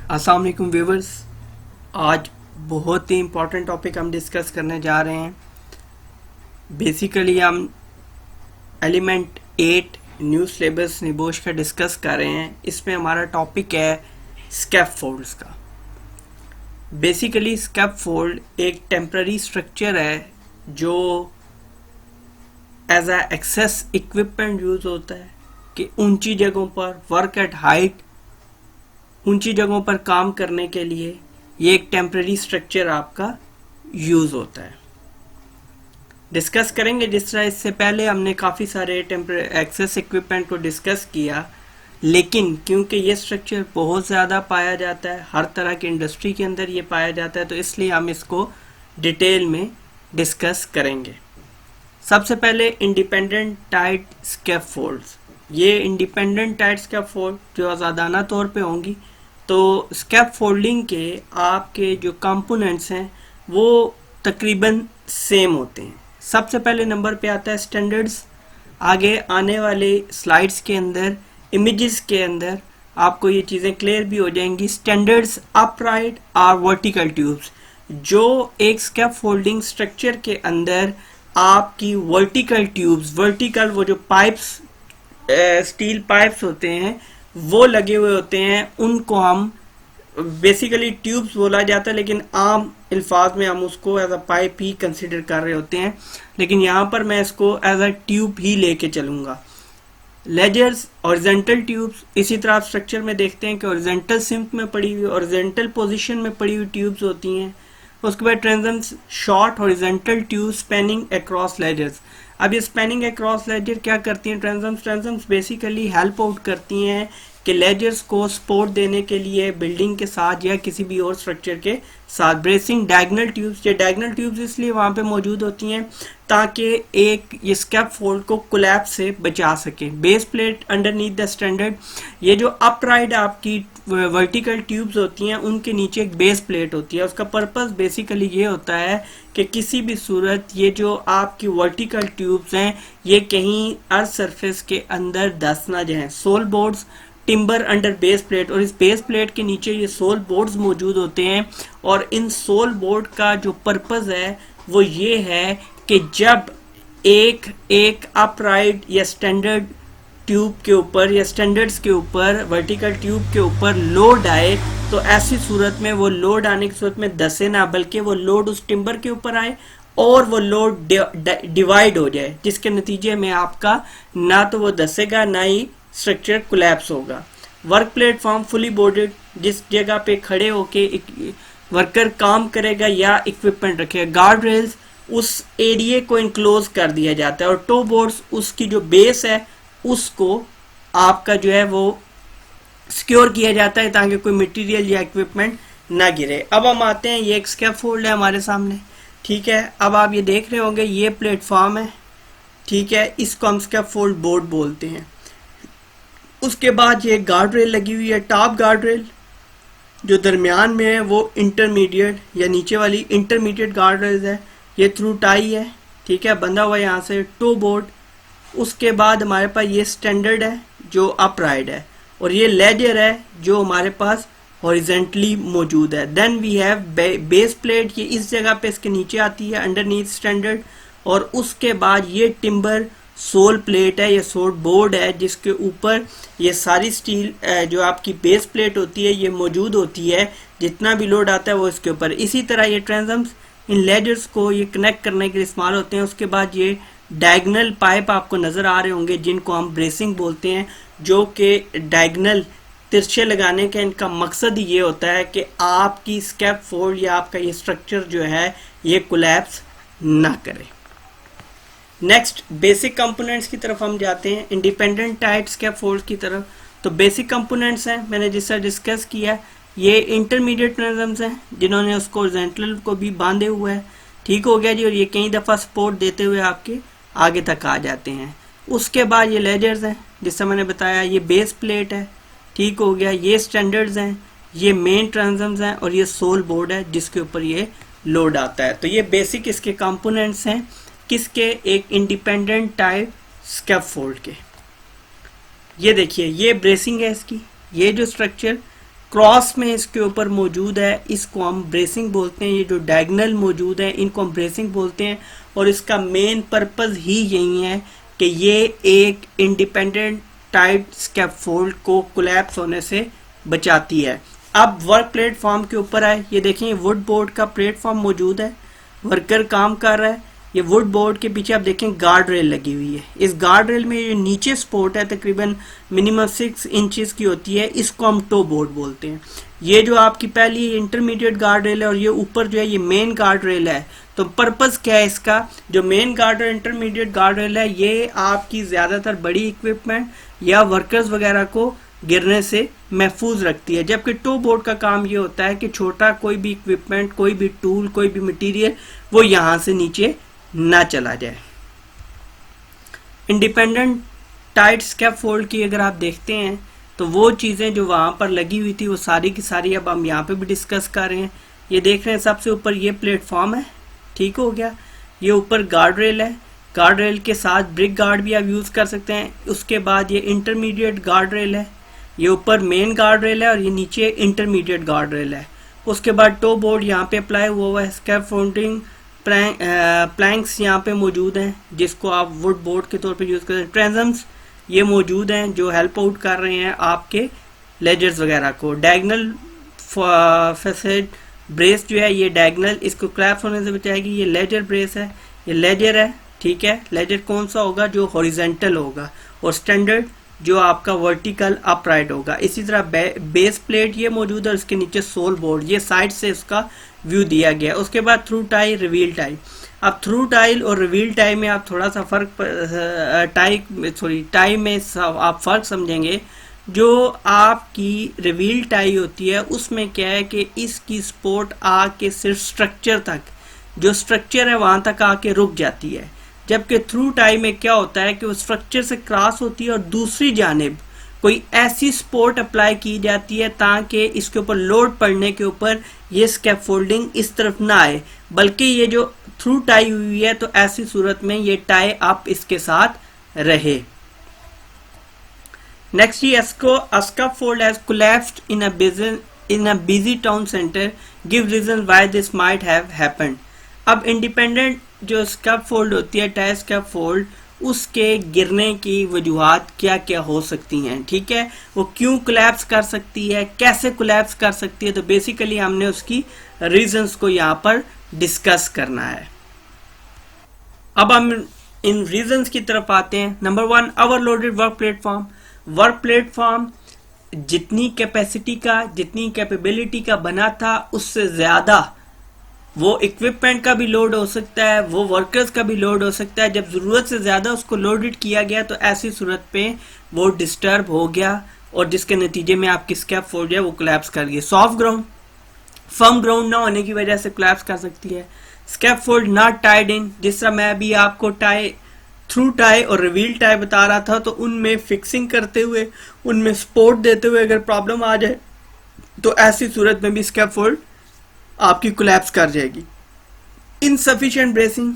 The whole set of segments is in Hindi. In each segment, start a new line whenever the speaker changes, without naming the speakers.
अस्सलाम वालेकुम व्यूवर्स। आज बहुत ही इम्पोर्टेंट टॉपिक हम डिस्कस करने जा रहे हैं। बेसिकली हम एलिमेंट 8 न्यू सिलेबस निबोश का डिस्कस कर रहे हैं। इसमें हमारा टॉपिक है स्कैफोल्ड्स का। बेसिकली स्कैफोल्ड एक टेम्पररी स्ट्रक्चर है जो as a access equipment use होता है कि ऊंची जगहों पर वर्क एट हाइट, ऊंची जगहों पर काम करने के लिए ये एक टेम्पररी स्ट्रक्चर आपका यूज होता है। डिस्कस करेंगे जिस तरह इससे पहले हमने काफ़ी सारे एक्सेस इक्विपमेंट को डिस्कस किया, लेकिन क्योंकि ये स्ट्रक्चर बहुत ज़्यादा पाया जाता है, हर तरह की इंडस्ट्री के अंदर ये पाया जाता है, तो इसलिए हम इसको डिटेल में डिस्कस करेंगे। सबसे पहले इंडिपेंडेंट टाइट स्कैफोल्ड्स। ये इंडिपेंडेंट टाइट स्कैफोल्ड जो आज़ादाना तौर पे होंगी, तो स्कैफोल्डिंग के आपके जो कंपोनेंट्स हैं वो तकरीबन सेम होते हैं। सबसे पहले नंबर पे आता है स्टैंडर्ड्स। आगे आने वाले स्लाइड्स के अंदर, इमेजेस के अंदर आपको ये चीज़ें क्लियर भी हो जाएंगी। स्टैंडर्ड्स अपराइट और वर्टिकल ट्यूब्स, जो एक स्कैफोल्डिंग स्ट्रक्चर के अंदर आपकी वर्टिकल ट्यूब्स, वर्टिकल वो जो पाइप्स, स्टील पाइप्स होते हैं वो लगे हुए होते हैं, उनको हम बेसिकली ट्यूब्स बोला जाता है, लेकिन आम अल्फाज में हम उसको एज अ पाइप ही कंसिडर कर रहे होते हैं, लेकिन यहाँ पर मैं इसको एज अ ट्यूब ही लेके चलूंगा। लेजर्स, हॉरिजॉन्टल ट्यूब्स, इसी तरह आप स्ट्रक्चर में देखते हैं कि हॉरिजॉन्टल सिंक में पड़ी हुई, हॉरिजॉन्टल पोजीशन में पड़ी हुई ट्यूब्स होती हैं। उसके बाद transoms, short horizontal tube spanning across ledgers. अब ये स्पैनिंग अक्रॉस लेजर क्या करती हैं? ट्रांसम्स बेसिकली हेल्प आउट करती हैं कि लेजर्स को सपोर्ट देने के लिए बिल्डिंग के साथ या किसी भी और स्ट्रक्चर के साथ। ब्रेसिंग डायगोनल ट्यूब्स, ये डायगोनल ट्यूब्स इसलिए वहाँ पे मौजूद होती हैं ताकि एक ये स्कैफोल्ड को कोलैप्स से बचा सके। Base plate underneath the standard, ये जो अपराइट आपकी वर्टिकल ट्यूब्स होती हैं उनके नीचे एक बेस प्लेट होती है। उसका पर्पस बेसिकली ये होता है कि किसी भी सूरत ये जो आपकी वर्टिकल ट्यूब्स हैं ये कहीं अर्थ सरफेस के अंदर धंस ना जाएं। Sole boards, timber under base plate, और इस बेस प्लेट के नीचे ये सोल बोर्ड्स मौजूद होते हैं। और इन सोल बोर्ड का जो पर्पस है वो ये है कि जब एक अपराइट या स्टैंडर्ड ट्यूब के ऊपर या स्टैंडर्ड्स के ऊपर, वर्टिकल ट्यूब के ऊपर लोड आए, तो ऐसी सूरत में वो लोड आने की सूरत में धंसे ना, बल्कि वो लोड उस टिम्बर के ऊपर आए और वो लोड डिवाइड हो जाए, जिसके नतीजे में आपका ना तो वो धंसेगा ना ही स्ट्रक्चर कोलैप्स होगा। वर्क प्लेटफॉर्म फुली बोर्डेड, जिस जगह पे खड़े होके वर्कर काम करेगा या इक्विपमेंट रखेगा। गार्ड रेल्स, उस एरिया को इनक्लोज कर दिया जाता है। और टो बोर्ड्स, उसकी जो बेस है उसको आपका जो है वो सिक्योर किया जाता है ताकि कोई मटेरियल या इक्विपमेंट ना गिरे। अब हम आते हैं, ये एक स्कैफोल्ड है हमारे सामने, ठीक है। अब आप ये देख रहे होंगे ये प्लेटफॉर्म है, ठीक है, इसको हम स्कैफोल्ड बोर्ड बोलते हैं। उसके बाद ये गार्ड रेल लगी हुई है, टॉप गार्ड रेल, जो दरमियान में है वो इंटरमीडिएट या नीचे वाली इंटरमीडिएट गार्ड रेल है, ये थ्रू टाई है, ठीक है, बंधा हुआ यहाँ से। टो बोर्ड, उसके बाद हमारे पास ये स्टैंडर्ड है जो अपराइट है, और ये लेजर है जो हमारे पास हॉरिजेंटली मौजूद है। Then we have base plate, ये इस जगह पे इसके नीचे आती है अंडरनीथ स्टैंडर्ड। और उसके बाद ये टिम्बर सोल प्लेट है, ये सोल बोर्ड है, जिसके ऊपर ये सारी स्टील जो आपकी बेस प्लेट होती है ये मौजूद होती है। जितना भी लोड आता है वो इसके ऊपर। इसी तरह ये ट्रांसम्स इन लेजर्स को ये कनेक्ट करने के लिए इस्तेमाल होते हैं। उसके बाद ये डायगोनल पाइप आपको नजर आ रहे होंगे जिनको हम ब्रेसिंग बोलते हैं, जो कि डायगोनल तिरछे लगाने का इनका मकसद ये होता है कि आपकी स्कैफोल्ड या आपका ये स्ट्रक्चर जो है ये कोलैप्स ना करे। नेक्स्ट बेसिक कंपोनेंट्स की तरफ हम जाते हैं, इंडिपेंडेंट टाइट स्कैफोल्ड की तरफ। तो बेसिक कंपोनेंट्स हैं, मैंने जिस तरह डिस्कस किया, ये इंटरमीडिएट ट्रांसम्स हैं जिन्होंने उसको हॉरिजॉन्टल को भी बांधे हुए है, ठीक हो गया जी। और ये कई दफ़ा सपोर्ट देते हुए आपके आगे तक आ जाते हैं। उसके बाद ये लेजर्स हैं, जिससे मैंने बताया, ये बेस प्लेट है, ठीक हो गया। ये स्टैंडर्ड्स हैं, ये मेन ट्रांसम्स हैं, और ये सोल बोर्ड है जिसके ऊपर ये लोड आता है। तो ये बेसिक इसके कंपोनेंट्स हैं किसके? एक इंडिपेंडेंट टाइप स्कैफोल्ड के। ये देखिए, ये ब्रेसिंग है इसकी, ये जो स्ट्रक्चर क्रॉस में इसके ऊपर मौजूद है, इसको हम ब्रेसिंग बोलते हैं। ये जो डायगोनल मौजूद है इनको हम ब्रेसिंग बोलते हैं, और इसका मेन पर्पस ही यही है कि ये एक इंडिपेंडेंट टाइट स्कैफोल्ड को कोलैप्स होने से बचाती है। अब वर्क प्लेटफॉर्म के ऊपर है, ये देखें वुड बोर्ड का प्लेटफॉर्म मौजूद है, वर्कर काम कर रहा है। ये वुड बोर्ड के पीछे आप देखें गार्ड रेल लगी हुई है। इस गार्ड रेल में जो नीचे सपोर्ट है तकरीबन मिनिमम 6 इंचेस की होती है, इसको हम टो बोर्ड बोलते हैं। ये जो आपकी पहली इंटरमीडिएट गार्ड रेल है और ये ऊपर जो है ये मेन गार्ड रेल है। तो पर्पस क्या है इसका, जो मेन गार्ड और इंटरमीडिएट गार्ड रेल है ये आपकी ज्यादातर बड़ी इक्विपमेंट या वर्कर्स वगैरह को गिरने से महफूज रखती है, जबकि टो बोर्ड का काम ये होता है कि छोटा कोई भी इक्विपमेंट, कोई भी टूल, कोई भी मटेरियल वो यहां से नीचे ना चला जाए। इंडिपेंडेंट टाइट स्कैफोल्ड की अगर आप देखते हैं तो वो चीजें जो वहां पर लगी हुई थी वो सारी की सारी अब हम यहाँ पे भी डिस्कस कर रहे हैं। ये देख रहे हैं सबसे ऊपर ये प्लेटफॉर्म है, ठीक हो गया। ये ऊपर गार्ड रेल है, गार्ड रेल के साथ ब्रिक गार्ड भी आप यूज कर सकते हैं। उसके बाद ये इंटरमीडिएट गार्ड रेल है, ये ऊपर मेन गार्ड रेल है और ये नीचे इंटरमीडिएट गार्ड रेल है। उसके बाद टो बोर्ड यहाँ पे अप्लाई हुआ है, स्कैफोल्डिंग प्लैंक्स यहाँ पे मौजूद हैं जिसको आप वुड बोर्ड के तौर पे यूज करते हैं। ट्रेंजम्स ये मौजूद हैं जो हेल्प आउट कर रहे हैं आपके लेजर्स वगैरह को। डायगोनल फैसेट ब्रेस जो है ये डायगोनल इसको क्रैप्स होने से बचाएगी। ये लेजर ब्रेस है, ये लेजर है, ठीक है। लेजर कौन सा होगा, जो हॉरिजेंटल होगा, और स्टैंडर्ड जो आपका वर्टिकल अपराइट होगा। इसी तरह बेस प्लेट ये मौजूद है, उसके नीचे सोल बोर्ड, ये साइड से उसका व्यू दिया गया। उसके बाद थ्रू टाई, रिवील टाई। अब थ्रू टाई और रिवील टाई में आप थोड़ा सा फर्क टाई में आप फर्क समझेंगे। जो आपकी रिवील टाई होती है उसमें क्या है कि इसकी सपोर्ट आके सिर्फ स्ट्रक्चर तक, जो स्ट्रक्चर है वहां तक आके रुक जाती है, जबकि थ्रू टाई में क्या होता है कि वो स्ट्रक्चर से क्रॉस होती है और दूसरी जानिब कोई ऐसी सपोर्ट अप्लाई की जाती है ताकि इसके ऊपर लोड पड़ने के ऊपर ये स्कैफोल्डिंग इस तरफ ना आए, बल्कि ये जो थ्रू टाई हुई है तो ऐसी सूरत में ये टाई अप इसके साथ रहे। नेक्स्ट ये scaffold has collapsed in a busy town centre, give reason why this might have happened. अब इंडिपेंडेंट जो स्कैफोल्ड होती है, टाई स्कैफोल्ड, उसके गिरने की वजूहात क्या क्या हो सकती हैं, ठीक है। वो क्यों कोलैप्स कर सकती है, कैसे कोलैप्स कर सकती है, तो बेसिकली हमने उसकी रीजंस को यहाँ पर डिस्कस करना है। अब हम इन रीजंस की तरफ आते हैं। Number 1, overloaded work platform. Work platform जितनी कैपेसिटी का, जितनी कैपेबिलिटी का बना था उससे ज्यादा वो इक्विपमेंट का भी लोड हो सकता है, वो वर्कर्स का भी लोड हो सकता है। जब जरूरत से ज्यादा उसको लोडेड किया गया तो ऐसी सूरत पे वो डिस्टर्ब हो गया और जिसके नतीजे में आपकी स्कैफोल्ड है वो कोलैप्स कर गई। सॉफ्ट ग्राउंड, फर्म ग्राउंड ना होने की वजह से कोलैप्स कर सकती है। स्कैफोल्ड नॉट टाइड इन, जिस तरह मैं अभी आपको थ्रू टाई और रिवील टाई बता रहा था, तो उनमें फिक्सिंग करते हुए, उनमें सपोर्ट देते हुए अगर प्रॉब्लम आ जाए तो ऐसी सूरत में भी स्कैफोल्ड आपकी कोलैप्स कर जाएगी। इनसफिशिएंट ब्रेसिंग,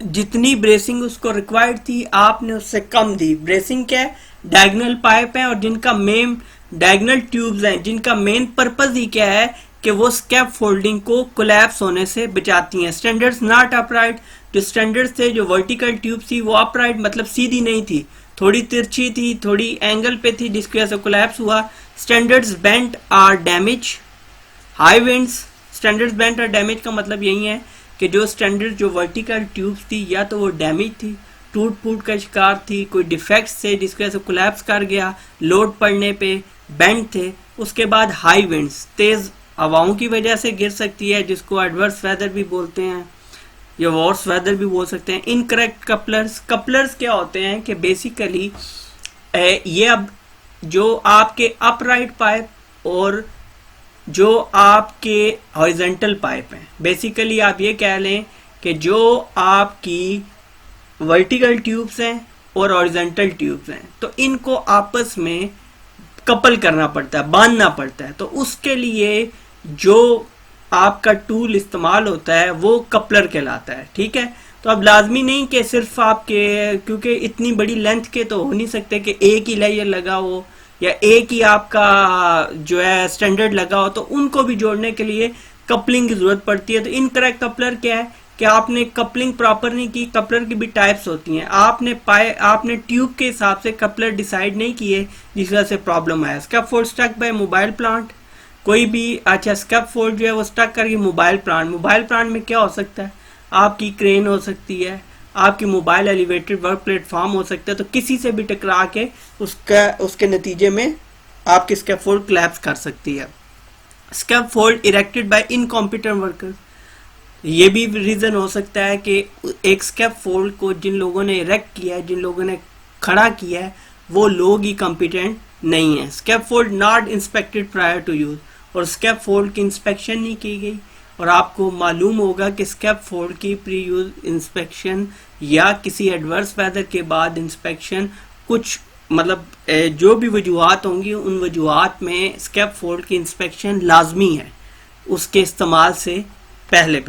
जितनी ब्रेसिंग उसको रिक्वायर्ड थी आपने उससे कम दी। ब्रेसिंग क्या है, डायगोनल पाइप है और जिनका मेन डायगोनल ट्यूब्स हैं, जिनका मेन पर्पस ही क्या है कि वो स्कैफोल्डिंग को कोलैप्स होने से बचाती हैं। स्टैंडर्ड्स नॉट अपराइट, जो स्टैंडर्ड्स थे, जो वर्टिकल ट्यूब थी वो अपराइट मतलब सीधी नहीं थी, थोड़ी तिरछी थी, थोड़ी एंगल पे थी, जिसकी वजह से कोलैप्स हुआ। Standards bent or damaged, high winds. Standards bent और डैमेज का मतलब यही है कि जो स्टैंडर्ड जो वर्टिकल ट्यूब्स थी या तो वो डैमेज थी, टूट फूट का शिकार थी, कोई डिफेक्ट्स थे जिसकी वजह से कोलैप्स कर गया, लोड पड़ने पे बेंट थे। उसके बाद हाई विंड्स, तेज हवाओं की वजह से गिर सकती है, जिसको एडवर्स वेदर भी बोलते हैं या वर्स वेदर भी बोल सकते हैं। इनकरेक्ट कपलर्स, कपलर्स क्या होते हैं कि बेसिकली ये अब जो आपके अपराइट पाइप और जो आपके हॉरिजॉन्टल पाइप हैं, बेसिकली आप ये कह लें कि जो आपकी वर्टिकल ट्यूब्स हैं और हॉरिजॉन्टल ट्यूब्स हैं, तो इनको आपस में कपल करना पड़ता है, बांधना पड़ता है। तो उसके लिए जो आपका टूल इस्तेमाल होता है वो कपलर कहलाता है, ठीक है। तो अब लाजमी नहीं कि सिर्फ आपके, क्योंकि इतनी बड़ी लेंथ के तो हो नहीं सकते कि एक ही लेयर लगा हो या एक ही आपका जो है स्टैंडर्ड लगा हो, तो उनको भी जोड़ने के लिए कपलिंग की जरूरत पड़ती है। तो इनकरेक्ट कपलर क्या है कि आपने कपलिंग प्रॉपर नहीं की। कपलर की भी टाइप्स होती हैं, आपने ट्यूब के हिसाब से कपलर डिसाइड नहीं किए, जिस वजह से प्रॉब्लम आया। Scaffold stuck by mobile plant, कोई भी अच्छा स्कैफोल्ड जो है वो स्टक करके मोबाइल प्लांट में क्या हो सकता है, आपकी क्रेन हो सकती है, आपकी मोबाइल एलिवेटेड वर्क प्लेटफॉर्म हो सकता है, तो किसी से भी टकरा के उसके नतीजे में आपकी स्कैफोल्ड क्लैप्स कर सकती है। Scaffold erected by incompetent workers, ये भी रीजन हो सकता है कि एक स्कैफोल्ड को जिन लोगों ने इरेक्ट किया है, जिन लोगों ने खड़ा किया है, वो लोग ही कॉम्पिटेंट नहीं है। Scaffold not inspected prior to use, और स्कैफोल्ड की इंस्पेक्शन नहीं की गई। और आपको मालूम होगा कि स्कैफोल्ड की प्री यूज इंस्पेक्शन या किसी एडवर्स वेदर के बाद इंस्पेक्शन, कुछ मतलब जो भी वजूहात होंगी, उन वजूहात में स्कैफोल्ड की इंस्पेक्शन लाजमी है उसके इस्तेमाल से पहले।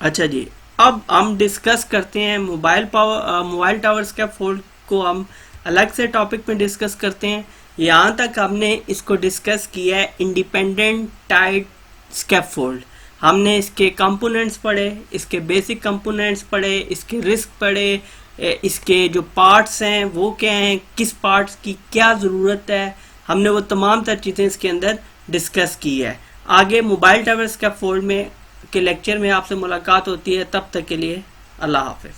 अच्छा जी, अब हम डिस्कस करते हैं मोबाइल टावर स्कैफोल्ड को हम अलग से टॉपिक में डिस्कस करते हैं। यहाँ तक हमने इसको डिस्कस किया है इंडिपेंडेंट टाइड स्कैफोल्ड। हमने इसके कंपोनेंट्स पढ़े, इसके बेसिक कंपोनेंट्स पढ़े, इसके रिस्क पढ़े, इसके जो पार्ट्स हैं वो क्या हैं, किस पार्ट्स की क्या ज़रूरत है, हमने वो तमाम तर चीज़ें इसके अंदर डिस्कस की है। आगे मोबाइल टावर स्कैफोल्ड में के लेक्चर में आपसे मुलाकात होती है, तब तक के लिए अल्लाह हाफिज़।